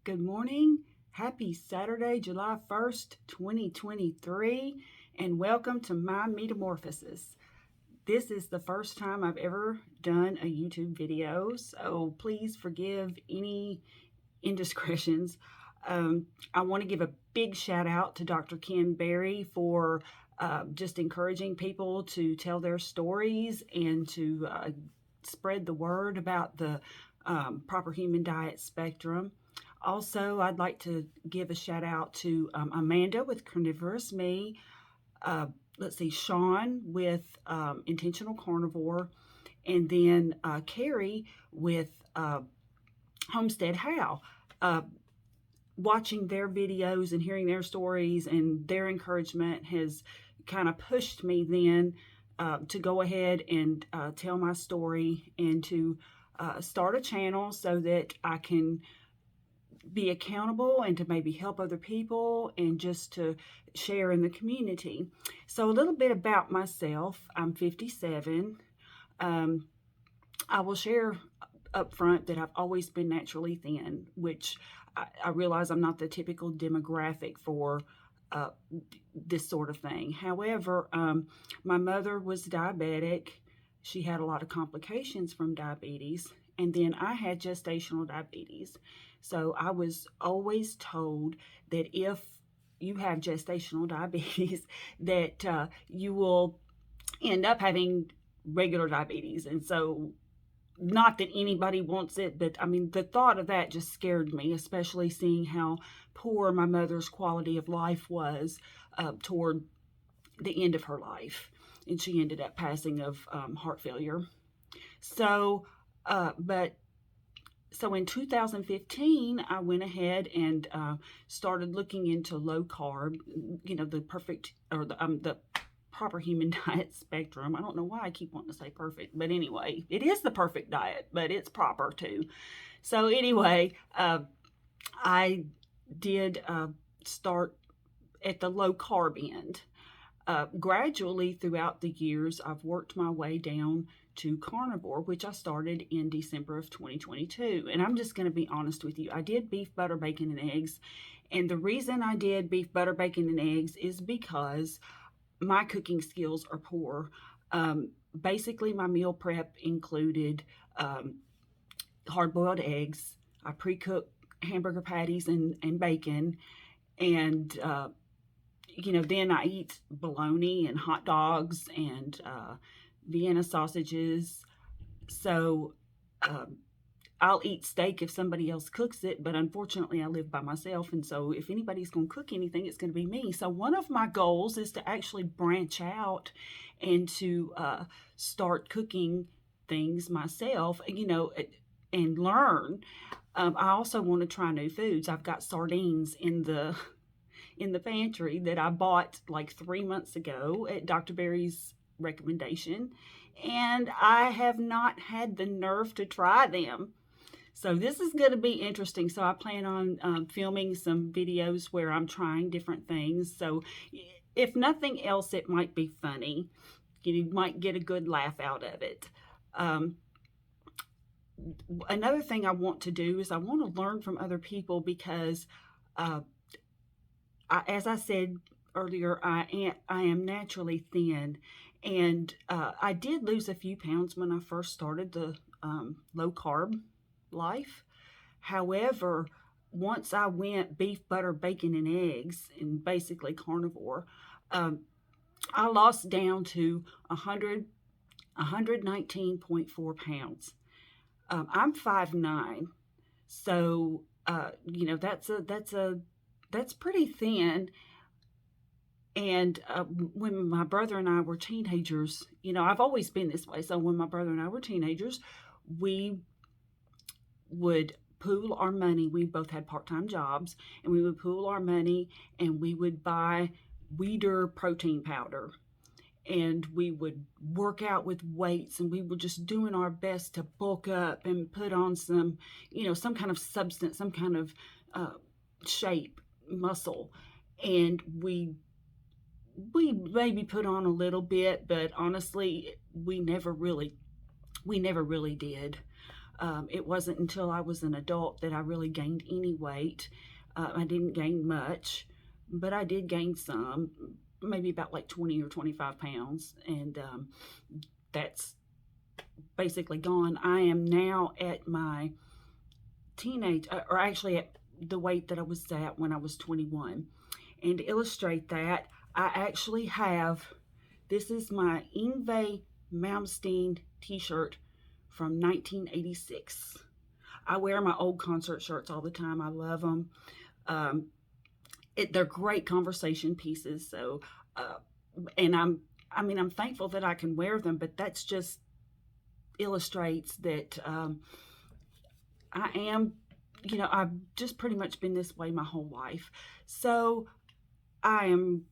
Good morning. Happy Saturday, July 1st, 2023, and welcome to my Metamorphosis. This is the first time I've ever done a YouTube video, so please forgive any indiscretions. I want to give a big shout out to Dr. Ken Berry for just encouraging people to tell their stories and to spread the word about the proper human diet spectrum. Also, I'd like to give a shout out to Amanda with Carnivorous Me. Sean with Intentional Carnivore, and then Carrie with Homestead How. Watching their videos and hearing their stories and their encouragement has kind of pushed me then to go ahead and tell my story and to start a channel so that I can be accountable and to maybe help other people and just to share in the community. So a little bit about myself. I'm 57. I will share up front that I've always been naturally thin, which I realize I'm not the typical demographic for this sort of thing. However, my mother was diabetic. She had a lot of complications from diabetes, and then I had gestational diabetes. So I was always told that if you have gestational diabetes, that you will end up having regular diabetes. And so, not that anybody wants it, but I mean, the thought of that just scared me, especially seeing how poor my mother's quality of life was toward the end of her life. And she ended up passing of heart failure. So, so in 2015, I went ahead and started looking into low carb, the perfect or the proper human diet spectrum. I don't know why I keep wanting to say perfect, but anyway, it is the perfect diet, but it's proper too. So anyway, I did start at the low carb end. Gradually throughout the years, I've worked my way down to carnivore, which I started in December of 2022. And I'm just going to be honest with you. I did beef, butter, bacon, and eggs. And the reason I did beef, butter, bacon, and eggs is because my cooking skills are poor. Basically, my meal prep included hard-boiled eggs. I pre-cook hamburger patties and bacon. And then I eat bologna and hot dogs and Vienna sausages. So I'll eat steak if somebody else cooks it, but unfortunately I live by myself, and so if anybody's going to cook anything, it's going to be me. So one of my goals is to actually branch out and to start cooking things myself, and learn. I also want to try new foods. I've got sardines in the pantry that I bought like 3 months ago at Dr. Berry's recommendation, and I have not had the nerve to try them. So this is going to be interesting. So I plan on filming some videos where I'm trying different things. So if nothing else, it might be funny. You might get a good laugh out of it. Another thing I want to do is I want to learn from other people because as I said earlier, I am naturally thin, and I did lose a few pounds when I first started the low carb life. However, once I went beef, butter, bacon, and eggs, and basically carnivore, I lost down to 119.4 pounds. I'm 5'9", so that's pretty thin. And when my brother and I were teenagers, I've always been this way. So when my brother and I were teenagers, we would pool our money. We both had part-time jobs, and we would pool our money, and we would buy Weider protein powder. And we would work out with weights, and we were just doing our best to bulk up and put on some, some kind of substance, some kind of shape, muscle. And we maybe put on a little bit, but honestly, we never really did. It wasn't until I was an adult that I really gained any weight. I didn't gain much, but I did gain some, maybe about like 20 or 25 pounds. And that's basically gone. I am now at my teenage, or actually at the weight that I was at when I was 21. And to illustrate that, I actually have, this is my Ingve Malmsteen t-shirt from 1986. I wear my old concert shirts all the time. I love them. Um, they're great conversation pieces. So, and I'm thankful that I can wear them, but that's just illustrates that I am, I've just pretty much been this way my whole life. So I am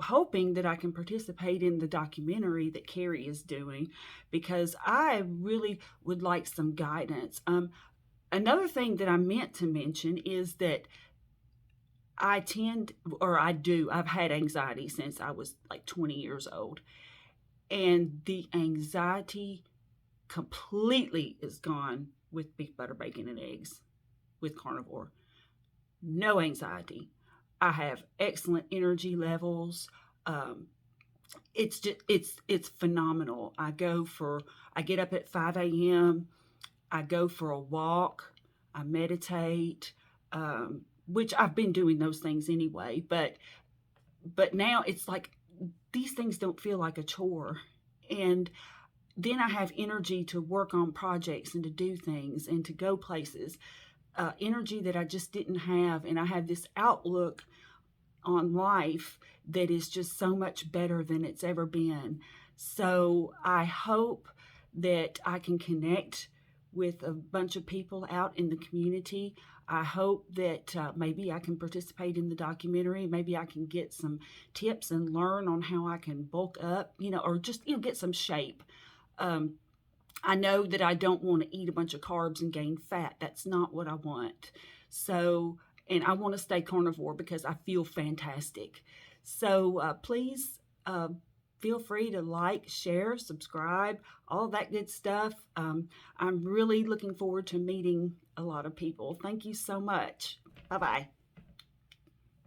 hoping that I can participate in the documentary that Carrie is doing, because I really would like some guidance. Another thing that I meant to mention is that I've had anxiety since I was like 20 years old. And the anxiety completely is gone with beef, butter, bacon, and eggs with Carnivore. No anxiety. I have excellent energy levels. It's just it's phenomenal. I get up at 5 a.m. I go for a walk. I meditate, which I've been doing those things anyway. But now it's like these things don't feel like a chore, and then I have energy to work on projects and to do things and to go places. Energy that I just didn't have, and I have this outlook on life that is just so much better than it's ever been. So I hope that I can connect with a bunch of people out in the community. I hope that maybe I can participate in the documentary. Maybe I can get some tips and learn on how I can bulk up, or just, get some shape. I know that I don't want to eat a bunch of carbs and gain fat. That's not what I want. So, and I want to stay carnivore because I feel fantastic. So please feel free to like, share, subscribe, all that good stuff. I'm really looking forward to meeting a lot of people. Thank you so much. Bye-bye.